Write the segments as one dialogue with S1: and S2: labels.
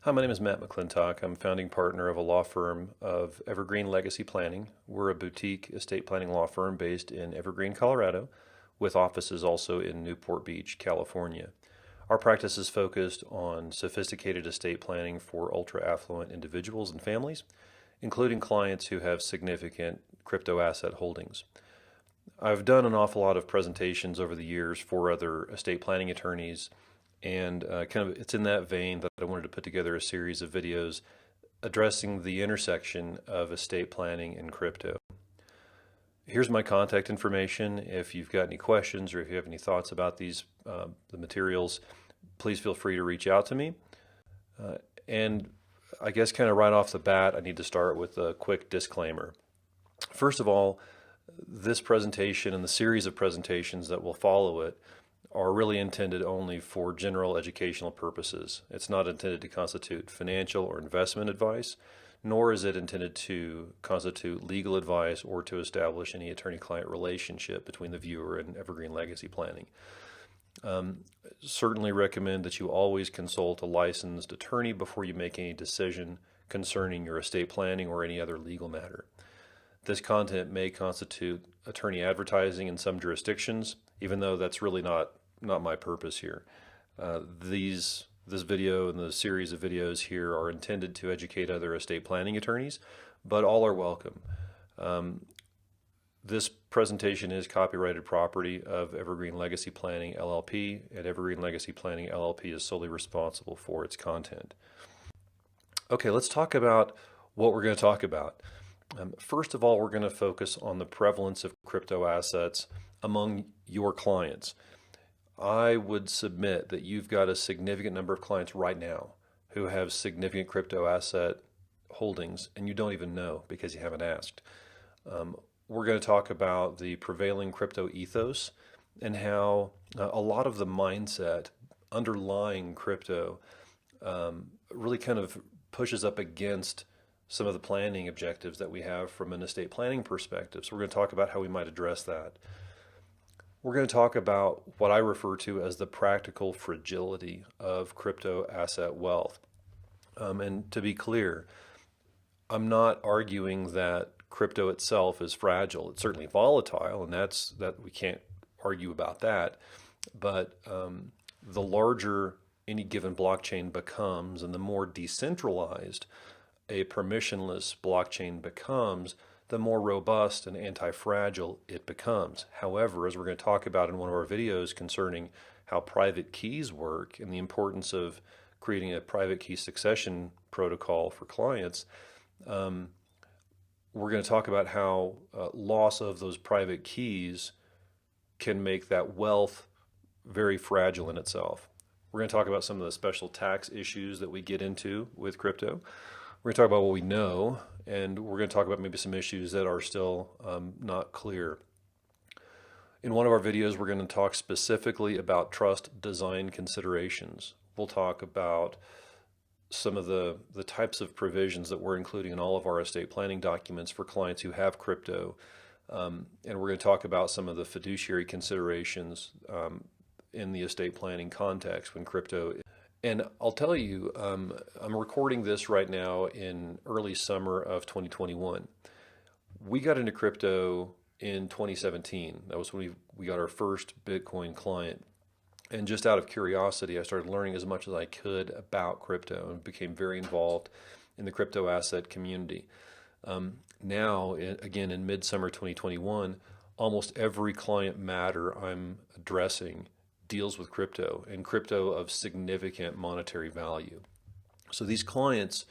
S1: Hi, my name is Matt McClintock. I'm founding partner of a law firm of Evergreen Legacy Planning. We're a boutique estate planning law firm based in Evergreen, Colorado, with offices also in Newport Beach, California. Our practice is focused on sophisticated estate planning for ultra-affluent individuals and families, including clients who have significant crypto asset holdings. I've done an awful lot of presentations over the years for other estate planning attorneys, and it's in that vein that I wanted to put together a series of videos addressing the intersection of estate planning and crypto. Here's my contact information. If you've got any questions or if you have any thoughts about the materials, please feel free to reach out to me. And I guess kind of right off the bat, I need to start with a quick disclaimer. First of all, this presentation and the series of presentations that will follow it are really intended only for general educational purposes. It's not intended to constitute financial or investment advice, nor is it intended to constitute legal advice or to establish any attorney-client relationship between the viewer and Evergreen Legacy Planning. Certainly recommend that you always consult a licensed attorney before you make any decision concerning your estate planning or any other legal matter. This content may constitute attorney advertising in some jurisdictions, even though that's really not my purpose here. This video and the series of videos here are intended to educate other estate planning attorneys, but all are welcome. This presentation is copyrighted property of Evergreen Legacy Planning LLP, and Evergreen Legacy Planning LLP is solely responsible for its content. Okay, let's talk about what we're going to talk about. First of all, we're going to focus on the prevalence of crypto assets among your clients. I would submit that you've got a significant number of clients right now who have significant crypto asset holdings, and you don't even know because you haven't asked. We're going to talk about the prevailing crypto ethos and how a lot of the mindset underlying crypto really kind of pushes up against some of the planning objectives that we have from an estate planning perspective. So we're going to talk about how we might address that. We're going to talk about what I refer to as the practical fragility of crypto asset wealth. And to be clear, I'm not arguing that crypto itself is fragile. It's certainly volatile, and that we can't argue about that. But the larger any given blockchain becomes, and the more decentralized a permissionless blockchain becomes, the more robust and anti-fragile it becomes. However, as we're going to talk about in one of our videos concerning how private keys work and the importance of creating a private key succession protocol for clients, we're going to talk about how loss of those private keys can make that wealth very fragile in itself. We're going to talk about some of the special tax issues that we get into with crypto. We're going to talk about what we know, and we're going to talk about maybe some issues that are still not clear. In one of our videos, we're going to talk specifically about trust design considerations. We'll talk about some of the types of provisions that we're including in all of our estate planning documents for clients who have crypto. And we're going to talk about some of the fiduciary considerations in the estate planning context when crypto. And I'll tell you, I'm recording this right now in early summer of 2021. We got into crypto in 2017. That was when we got our first Bitcoin client. And just out of curiosity, I started learning as much as I could about crypto and became very involved in the crypto asset community. Now, again, in midsummer 2021, almost every client matter I'm addressing deals with crypto, and crypto of significant monetary value. So these clients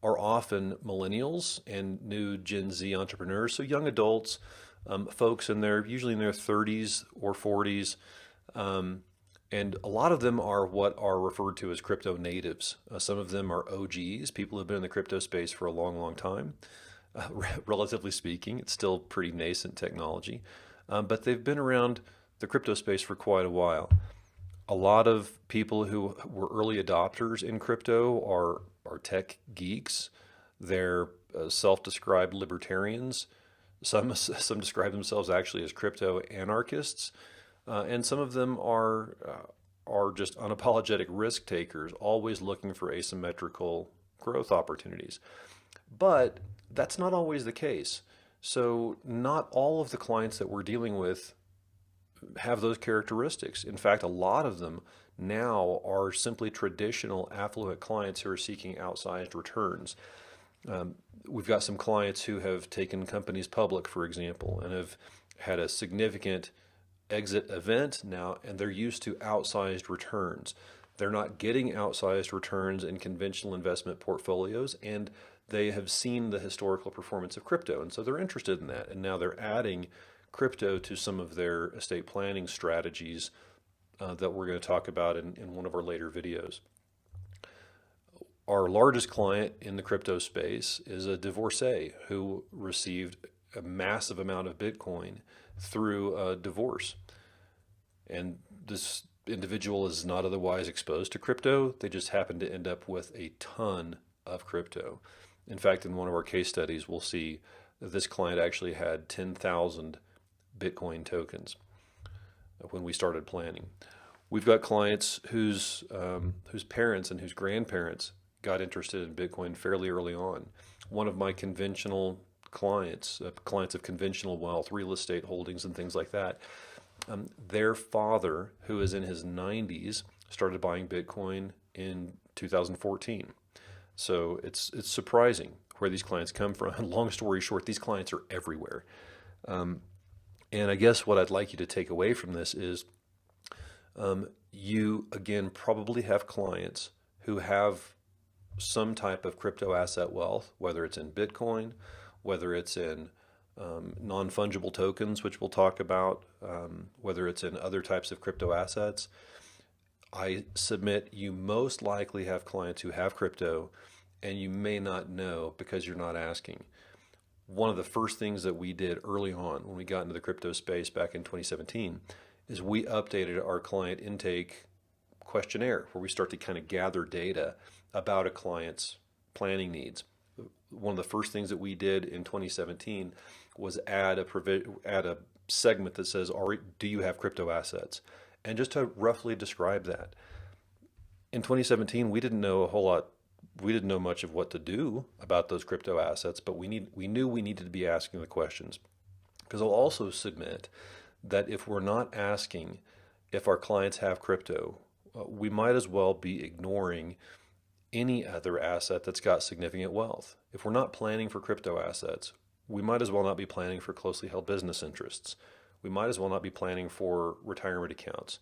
S1: are often millennials and new Gen Z entrepreneurs, so young adults, folks usually in their 30s or 40s, and a lot of them are what are referred to as crypto natives. Some of them are OGs, people who have been in the crypto space for a long, long time. Relatively speaking, it's still pretty nascent technology, but they've been around the crypto space for quite a while. A lot of people who were early adopters in crypto are tech geeks. They're self-described libertarians. Some describe themselves actually as crypto anarchists, and some of them are are just unapologetic risk takers, always looking for asymmetrical growth opportunities. But that's not always the case. So not all of the clients that we're dealing with have those characteristics. In fact, a lot of them now are simply traditional affluent clients who are seeking outsized returns. We've got some clients who have taken companies public, for example, and have had a significant exit event now, and they're used to outsized returns. They're not getting outsized returns in conventional investment portfolios, and they have seen the historical performance of crypto, and so they're interested in that. And now they're adding crypto to some of their estate planning strategies that we're going to talk about in one of our later videos. Our largest client in the crypto space is a divorcee who received a massive amount of Bitcoin through a divorce. And this individual is not otherwise exposed to crypto. They just happen to end up with a ton of crypto. In fact, in one of our case studies, we'll see that this client actually had 10,000 Bitcoin tokens when we started planning. We've got clients whose parents and whose grandparents got interested in Bitcoin fairly early on. One of my conventional clients, clients of conventional wealth, real estate holdings and things like that, their father, who is in his 90s, started buying Bitcoin in 2014. So it's surprising where these clients come from. Long story short, these clients are everywhere. And I guess what I'd like you to take away from this is you, again, probably have clients who have some type of crypto asset wealth, whether it's in Bitcoin, whether it's in non fungible tokens, which we'll talk about, whether it's in other types of crypto assets. I submit you most likely have clients who have crypto, and you may not know because you're not asking. One of the first things that we did early on when we got into the crypto space back in 2017 is we updated our client intake questionnaire, where we start to kind of gather data about a client's planning needs. One of the first things that we did in 2017 was add a segment that says, do you have crypto assets? And just to roughly describe that. In 2017, we didn't know a whole lot. We didn't know much of what to do about those crypto assets, but we knew we needed to be asking the questions. Because I'll also submit that if we're not asking if our clients have crypto, we might as well be ignoring any other asset that's got significant wealth. If we're not planning for crypto assets, we might as well not be planning for closely held business interests. We might as well not be planning for retirement accounts.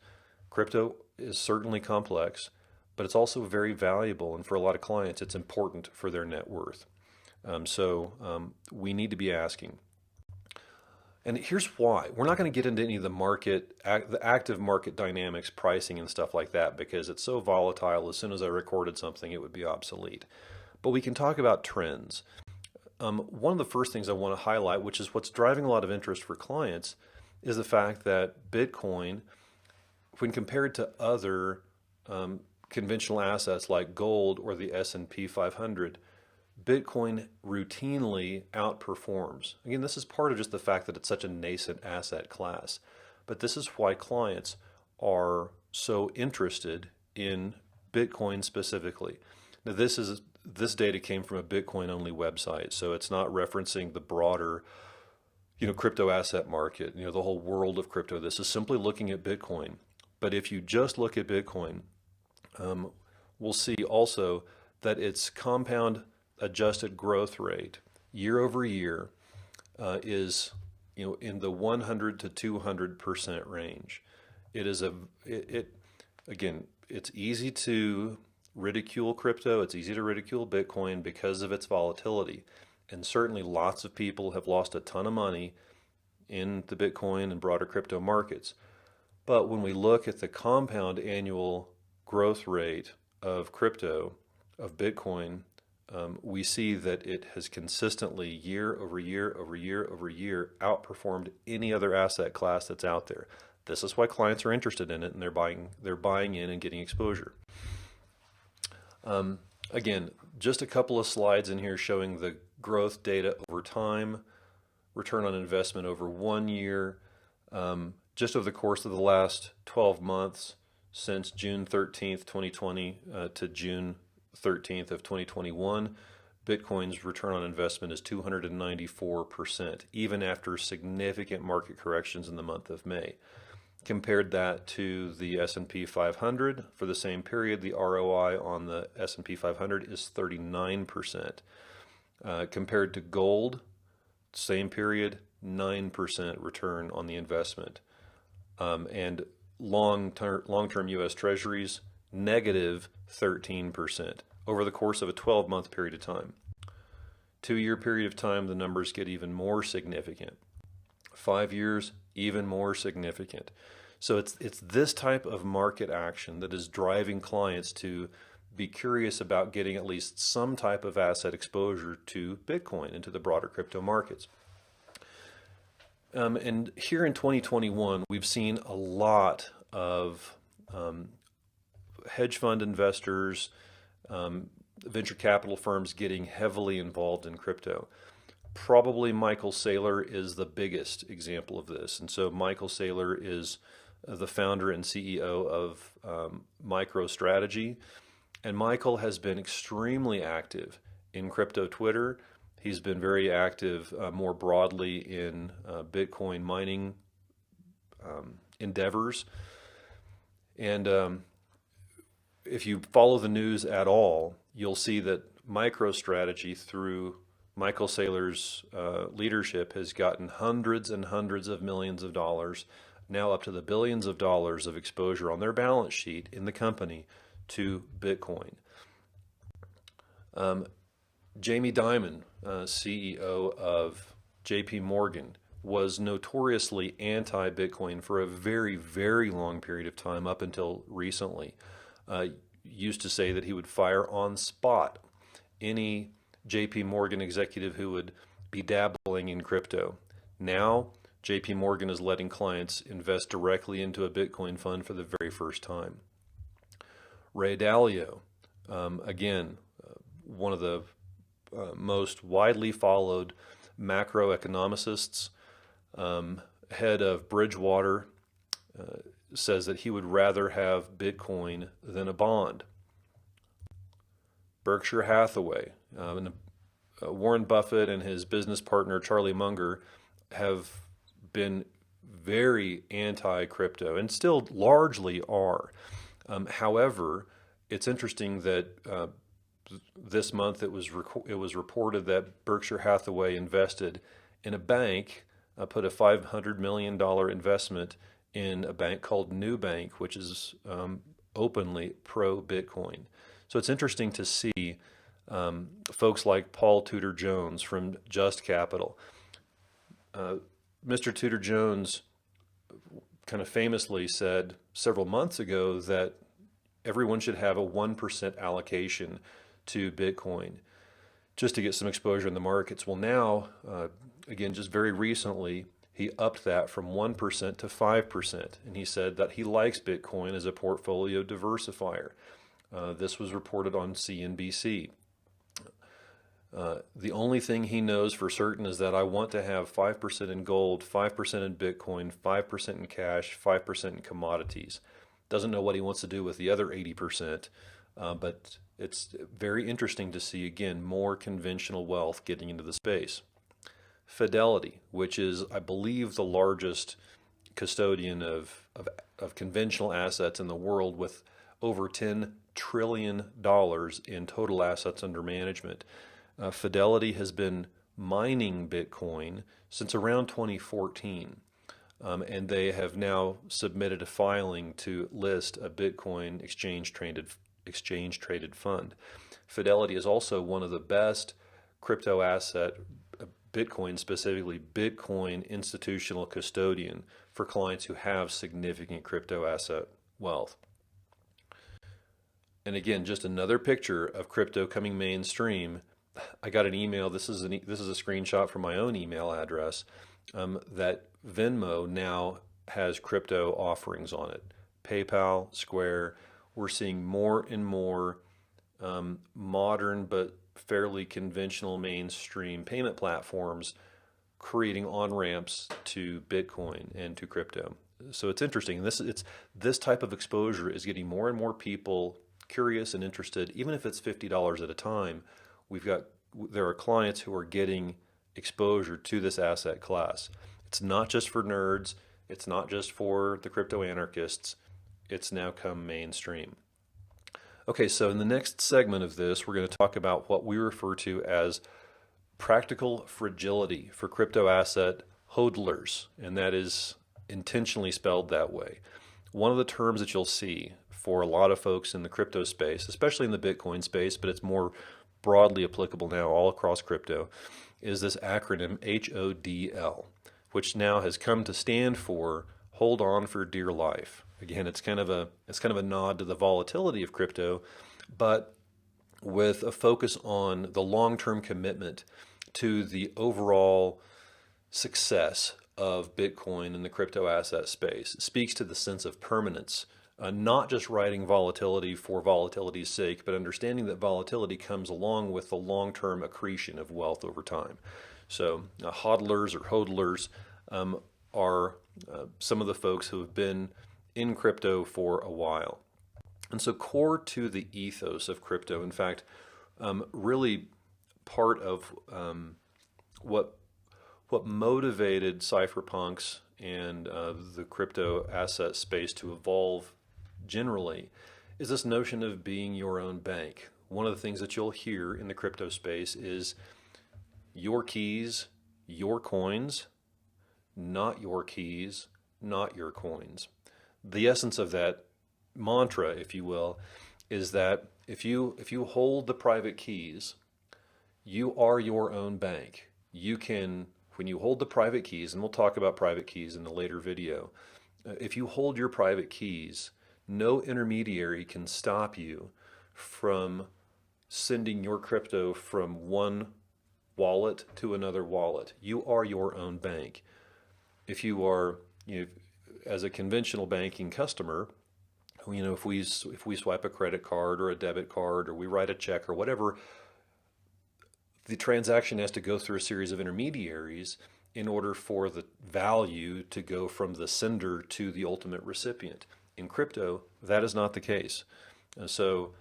S1: Crypto is certainly complex, but it's also very valuable, and for a lot of clients, it's important for their net worth. So we need to be asking. And here's why. We're not going to get into any of the active market dynamics, pricing and stuff like that, because it's so volatile. As soon as I recorded something, it would be obsolete. But we can talk about trends. One of the first things I want to highlight, which is what's driving a lot of interest for clients, is the fact that Bitcoin, when compared to other conventional assets like gold or the S&P 500, Bitcoin routinely outperforms. Again, this is part of just the fact that it's such a nascent asset class. But this is why clients are so interested in Bitcoin specifically. Now, this data came from a Bitcoin-only website, so it's not referencing the broader, crypto asset market, the whole world of crypto. This is simply looking at Bitcoin. But if you just look at Bitcoin, we'll see also that its compound adjusted growth rate year over year is in the 100 to 200% range. Again, it's easy to ridicule crypto, it's easy to ridicule Bitcoin because of its volatility, and certainly lots of people have lost a ton of money in the Bitcoin and broader crypto markets. But when we look at the compound annual growth rate of crypto, of Bitcoin, we see that it has consistently year over year over year over year outperformed any other asset class that's out there. This is why clients are interested in it, and they're buying in and getting exposure. Again, just a couple of slides in here showing the growth data over time, return on investment over 1 year, just over the course of the last 12 months. since June 13th, 2020 to June 13th of 2021, Bitcoin's return on investment is 294%, even after significant market corrections in the month of May. Compared that to the S&P 500 for the same period, the ROI on the S&P 500 is 39%. Compared to gold, same period, 9% return on the investment. And long-term U.S. Treasuries, negative 13% over the course of a 12-month period of time. 2-year period of time, the numbers get even more significant. 5 years, even more significant. So it's this type of market action that is driving clients to be curious about getting at least some type of asset exposure to Bitcoin and to the broader crypto markets. And here in 2021, we've seen a lot of hedge fund investors, venture capital firms getting heavily involved in crypto. Probably Michael Saylor is the biggest example of this. And so Michael Saylor is the founder and CEO of MicroStrategy. And Michael has been extremely active in crypto Twitter. He's been very active more broadly in Bitcoin mining endeavors. And if you follow the news at all, you'll see that MicroStrategy, through Michael Saylor's leadership, has gotten hundreds and hundreds of millions of dollars, now up to the billions of dollars of exposure on their balance sheet in the company to Bitcoin. Jamie Dimon, CEO of JP Morgan, was notoriously anti-Bitcoin for a very, very long period of time up until recently. Used to say that he would fire on spot any JP Morgan executive who would be dabbling in crypto. Now, JP Morgan is letting clients invest directly into a Bitcoin fund for the very first time. Ray Dalio, again, one of the most widely followed macroeconomicists, head of Bridgewater, says that he would rather have Bitcoin than a bond. Berkshire Hathaway, Warren Buffett and his business partner Charlie Munger have been very anti-crypto and still largely are. However, it's interesting that this month it was reported that Berkshire Hathaway invested in a bank, put a $500 million investment in a bank called New Bank, which is openly pro-Bitcoin. So it's interesting to see folks like Paul Tudor Jones from Just Capital. Mr. Tudor Jones kind of famously said several months ago that everyone should have a 1% allocation to Bitcoin just to get some exposure in the markets. Well, now, again, just very recently, he upped that from 1% to 5%. And he said that he likes Bitcoin as a portfolio diversifier. This was reported on CNBC. The only thing he knows for certain is that I want to have 5% in gold, 5% in Bitcoin, 5% in cash, 5% in commodities. Doesn't know what he wants to do with the other 80%, but it's very interesting to see, again, more conventional wealth getting into the space. Fidelity, which is, I believe, the largest custodian of conventional assets in the world, with over $10 trillion in total assets under management. Fidelity has been mining Bitcoin since around 2014, and they have now submitted a filing to list a Bitcoin exchange-traded fund. Fidelity is also one of the best crypto asset, Bitcoin specifically, Bitcoin institutional custodian for clients who have significant crypto asset wealth. And again, just another picture of crypto coming mainstream. I got an email. This is a screenshot from my own email address, that Venmo now has crypto offerings on it. PayPal, Square. We're seeing more and more modern but fairly conventional mainstream payment platforms creating on-ramps to Bitcoin and to crypto. So it's interesting. This type of exposure is getting more and more people curious and interested, even if it's $50 at a time. There are clients who are getting exposure to this asset class. It's not just for nerds. It's not just for the crypto anarchists. It's now come mainstream. Okay, so in the next segment of this, we're going to talk about what we refer to as practical fragility for crypto asset hodlers, and that is intentionally spelled that way. One of the terms that you'll see for a lot of folks in the crypto space, especially in the Bitcoin space, but it's more broadly applicable now all across crypto, is this acronym HODL, which now has come to stand for hold on for dear life. Again, it's kind of a nod to the volatility of crypto, but with a focus on the long-term commitment to the overall success of Bitcoin in the crypto asset space. It speaks to the sense of permanence, not just riding volatility for volatility's sake, but understanding that volatility comes along with the long-term accretion of wealth over time. So hodlers or hodlers are some of the folks who have been in crypto for a while. And so core to the ethos of crypto, in fact, really part of what motivated cypherpunks and the crypto asset space to evolve generally is this notion of being your own bank. One of the things that you'll hear in the crypto space is your keys, your coins, not your keys, not your coins. The essence of that mantra, if you will, is that if you hold the private keys, you are your own bank. You can, when you hold the private keys, and we'll talk about private keys in a later video, if you hold your private keys, no intermediary can stop you from sending your crypto from one wallet to another wallet. You are your own bank. If you are, as a conventional banking customer, if we swipe a credit card or a debit card or we write a check or whatever, the transaction has to go through a series of intermediaries in order for the value to go from the sender to the ultimate recipient. In crypto, that is not the case. And so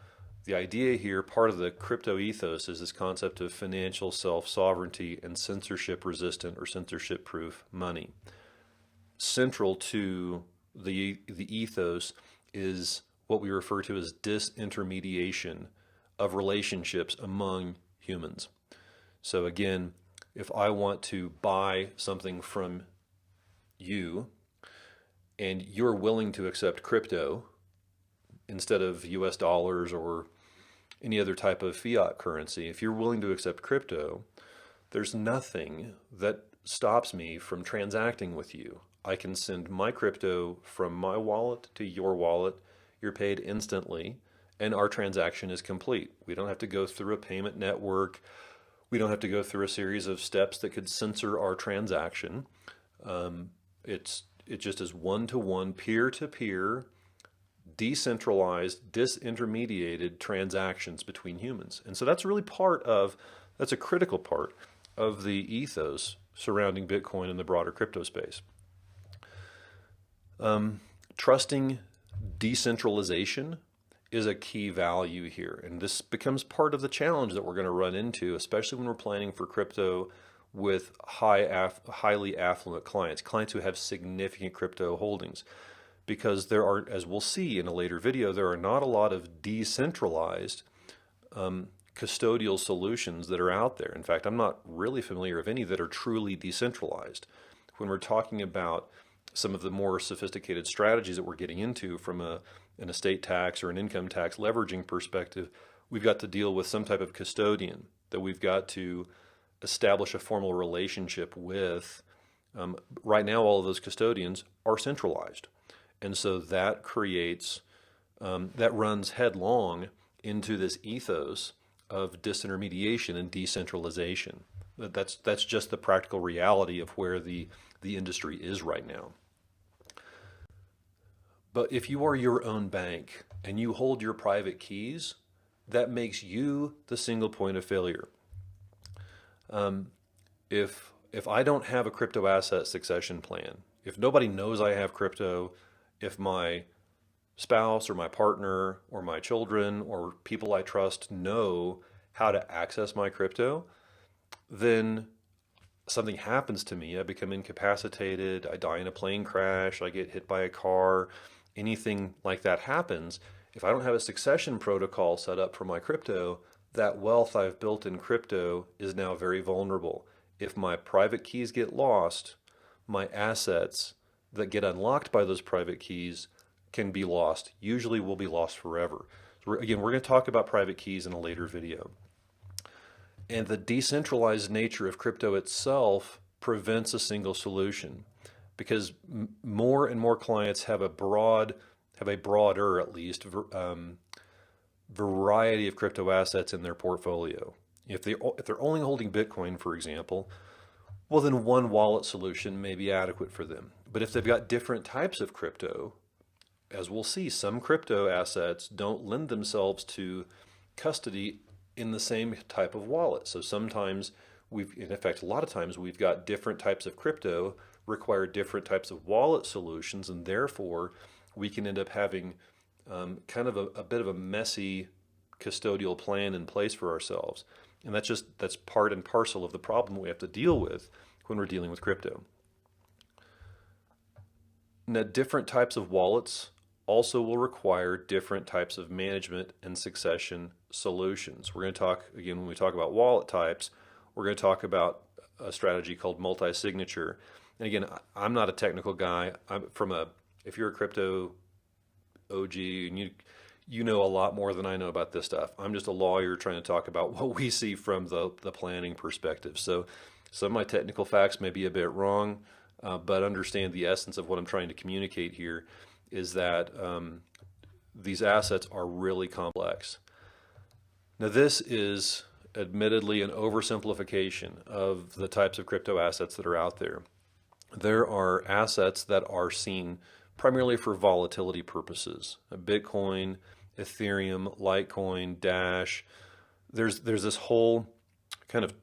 S1: the idea here, part of the crypto ethos, is this concept of financial self-sovereignty and censorship-resistant or censorship-proof money. Central to the ethos is what we refer to as disintermediation of relationships among humans. So again, if I want to buy something from you and you're willing to accept crypto instead of US dollars or any other type of fiat currency, if you're willing to accept crypto, there's nothing that stops me from transacting with you. I can send my crypto from my wallet to your wallet. You're paid instantly, and our transaction is complete. We don't have to go through a payment network. We don't have to go through a series of steps that could censor our transaction. It just is one-to-one, peer-to-peer, decentralized, disintermediated transactions between humans. And so that's really that's a critical part of the ethos surrounding Bitcoin and the broader crypto space. Trusting decentralization is a key value here. And this becomes part of the challenge that we're going to run into, especially when we're planning for crypto with highly affluent clients who have significant crypto holdings. Because there are, as we'll see in a later video, there are not a lot of decentralized custodial solutions that are out there. In fact, I'm not really familiar of any that are truly decentralized. When we're talking about some of the more sophisticated strategies that we're getting into from an estate tax or an income tax leveraging perspective, we've got to deal with some type of custodian that we've got to establish a formal relationship with. Right now, all of those custodians are centralized. And so that creates, that runs headlong into this ethos of disintermediation and decentralization. That's just the practical reality of where the industry is right now. But if you are your own bank and you hold your private keys, that makes you the single point of failure. If I don't have a crypto asset succession plan if nobody knows I have crypto, if my spouse or my partner or my children or people I trust know how to access my crypto, then something happens to me. I become incapacitated. I die in a plane crash. I get hit by a car. Anything like that happens. If I don't have a succession protocol set up for my crypto, that wealth I've built in crypto is now very vulnerable. If my private keys get lost, my assets that get unlocked by those private keys can be lost. Usually will be lost forever. So again, we're going to talk about private keys in a later video. And the decentralized nature of crypto itself prevents a single solution because more and more clients have a broader at least variety of crypto assets in their portfolio. If they're only holding Bitcoin, for example, well then one wallet solution may be adequate for them. But if they've got different types of crypto, as we'll see, some crypto assets don't lend themselves to custody in the same type of wallet. So sometimes in fact, a lot of times we've got different types of crypto require different types of wallet solutions, and therefore we can end up having kind of a bit of a messy custodial plan in place for ourselves. And that's part and parcel of the problem we have to deal with when we're dealing with crypto. Now, different types of wallets also will require different types of management and succession solutions. We're going to talk, again, when we talk about wallet types, we're going to talk about a strategy called multi-signature. And again, I'm not a technical guy. If you're a crypto OG and you know a lot more than I know about this stuff. I'm just a lawyer trying to talk about what we see from the planning perspective. So some of my technical facts may be a bit wrong, but understand the essence of what I'm trying to communicate here is that these assets are really complex. Now, this is admittedly an oversimplification of the types of crypto assets that are out there. There are assets that are seen primarily for volatility purposes. Bitcoin, Ethereum, Litecoin, Dash. There's this whole kind of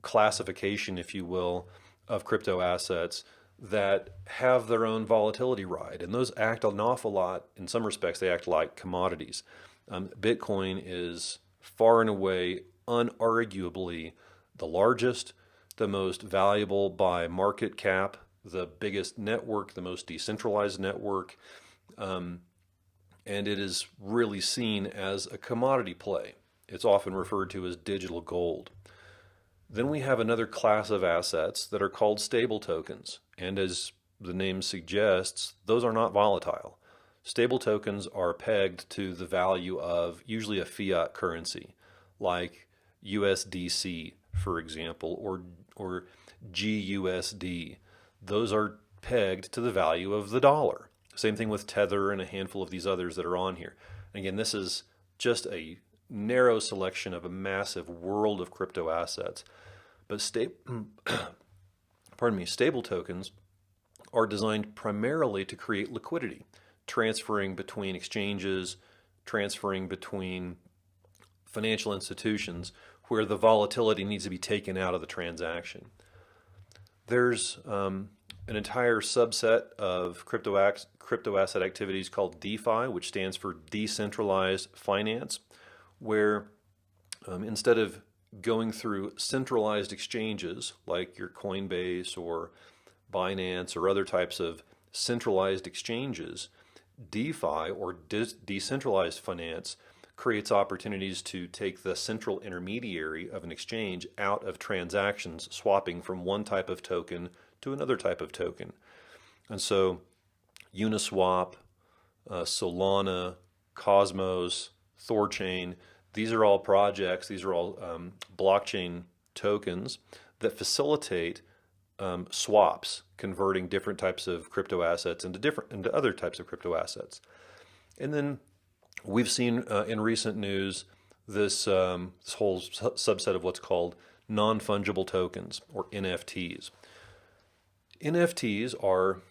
S1: classification, if you will, of crypto assets that have their own volatility ride. And those act an awful lot, in some respects, they act like commodities. Bitcoin is far and away, unarguably, the largest, the most valuable by market cap, the biggest network, the most decentralized network, and it is really seen as a commodity play. It's often referred to as digital gold. Then we have another class of assets that are called stable tokens, and as the name suggests, those are not volatile. Stable tokens are pegged to the value of usually a fiat currency, like USDC, for example, or GUSD. Those are pegged to the value of the dollar. Same thing with Tether and a handful of these others that are on here. And again, this is just a narrow selection of a massive world of crypto assets. But stable tokens are designed primarily to create liquidity, transferring between exchanges, transferring between financial institutions where the volatility needs to be taken out of the transaction. There's an entire subset of crypto asset activities called DeFi, which stands for decentralized finance, where instead of going through centralized exchanges like your Coinbase or Binance or other types of centralized exchanges, DeFi or decentralized finance creates opportunities to take the central intermediary of an exchange out of transactions, swapping from one type of token to another type of token. And so Uniswap, Solana, Cosmos, Thorchain, these are all projects, these are all blockchain tokens that facilitate swaps, converting different types of crypto assets into other types of crypto assets. And then we've seen in recent news this whole subset of what's called non fungible tokens, or NFTs. NFTs are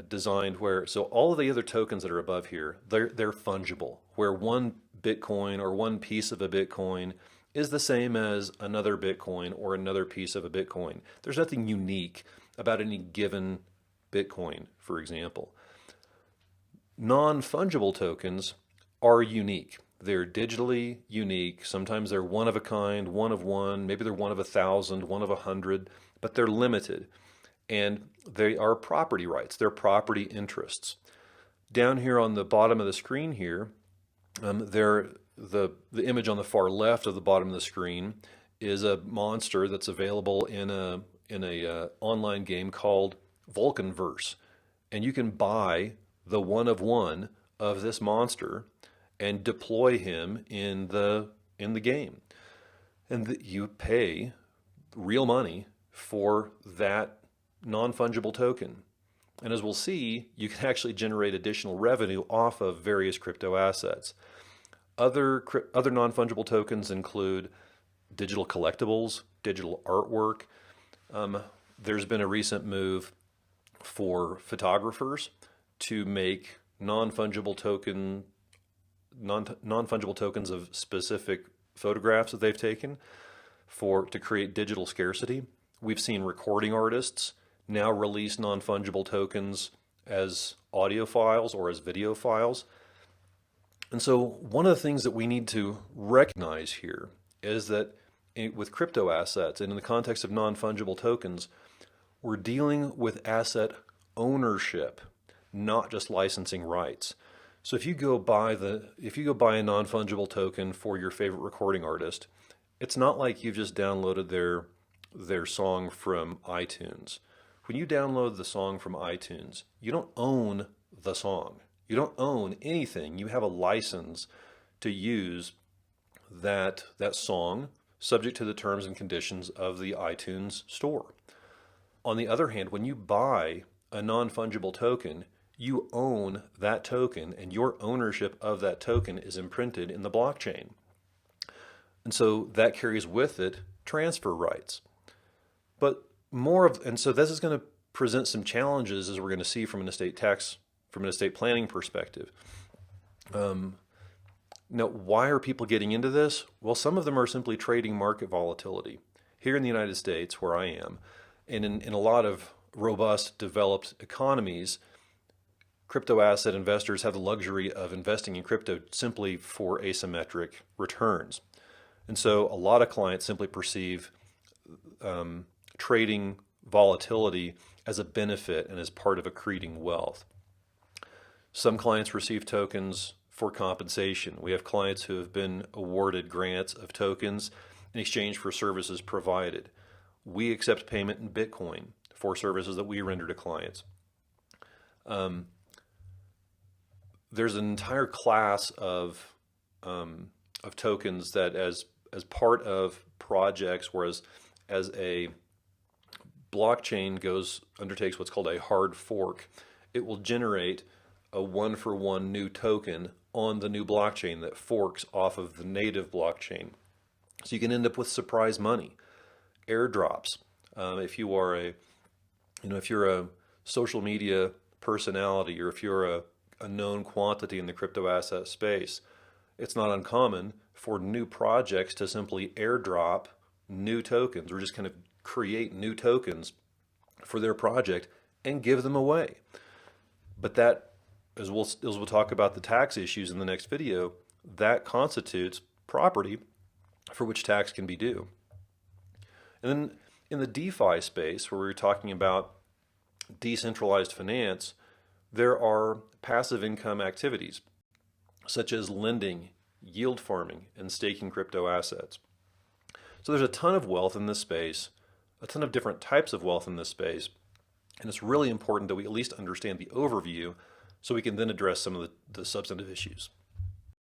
S1: designed where, so all of the other tokens that are above here, they're fungible, where one Bitcoin or one piece of a Bitcoin is the same as another Bitcoin or another piece of a Bitcoin. There's nothing unique about any given Bitcoin, for example. Non-fungible tokens are unique. They're digitally unique. Sometimes they're one of a kind, one of one, maybe they're one of 1,000, one of 100, but they're limited. And they are property rights, they're property interests. Down here on the bottom of the screen here, the image on the far left of the bottom of the screen is a monster that's available in a online game called Vulcanverse. And you can buy the one of one of this monster and deploy him in the game. And you pay real money for that non-fungible token. And as we'll see, you can actually generate additional revenue off of various crypto assets. Other non-fungible tokens include digital collectibles, digital artwork. There's been a recent move for photographers to make non-fungible tokens of specific photographs that they've taken to create digital scarcity. We've seen recording artists now release non-fungible tokens as audio files or as video files. And so one of the things that we need to recognize here is that with crypto assets and in the context of non-fungible tokens, we're dealing with asset ownership, not just licensing rights. So if you go buy a non-fungible token for your favorite recording artist, it's not like you've just downloaded their song from iTunes. When you download the song from iTunes, you don't own the song. You don't own anything. You have a license to use that song subject to the terms and conditions of the iTunes store. On the other hand, when you buy a non-fungible token, you own that token and your ownership of that token is imprinted in the blockchain. And so that carries with it transfer rights. And so this is going to present some challenges as we're going to see from an estate planning perspective. Now, why are people getting into this? Well, some of them are simply trading market volatility. Here in the United States, where I am, and in a lot of robust, developed economies, crypto asset investors have the luxury of investing in crypto simply for asymmetric returns. And so a lot of clients simply perceive trading volatility as a benefit and as part of accreting wealth. Some clients receive tokens for compensation. We have clients who have been awarded grants of tokens in exchange for services provided. We accept payment in Bitcoin for services that we render to clients. There's an entire class of tokens that as part of projects, whereas as a blockchain undertakes what's called a hard fork, it will generate a one-for-one new token on the new blockchain that forks off of the native blockchain. So you can end up with surprise money, airdrops. If you're a social media personality, or if you're a known quantity in the crypto asset space, it's not uncommon for new projects to simply airdrop new tokens or just kind of create new tokens for their project and give them away. But that, as we'll talk about the tax issues in the next video, that constitutes property for which tax can be due. And then in the DeFi space, where we're talking about decentralized finance, there are passive income activities such as lending, yield farming, and staking crypto assets. So there's a ton of wealth in this space, a ton of different types of wealth in this space, and it's really important that we at least understand the overview so we can then address some of the substantive issues.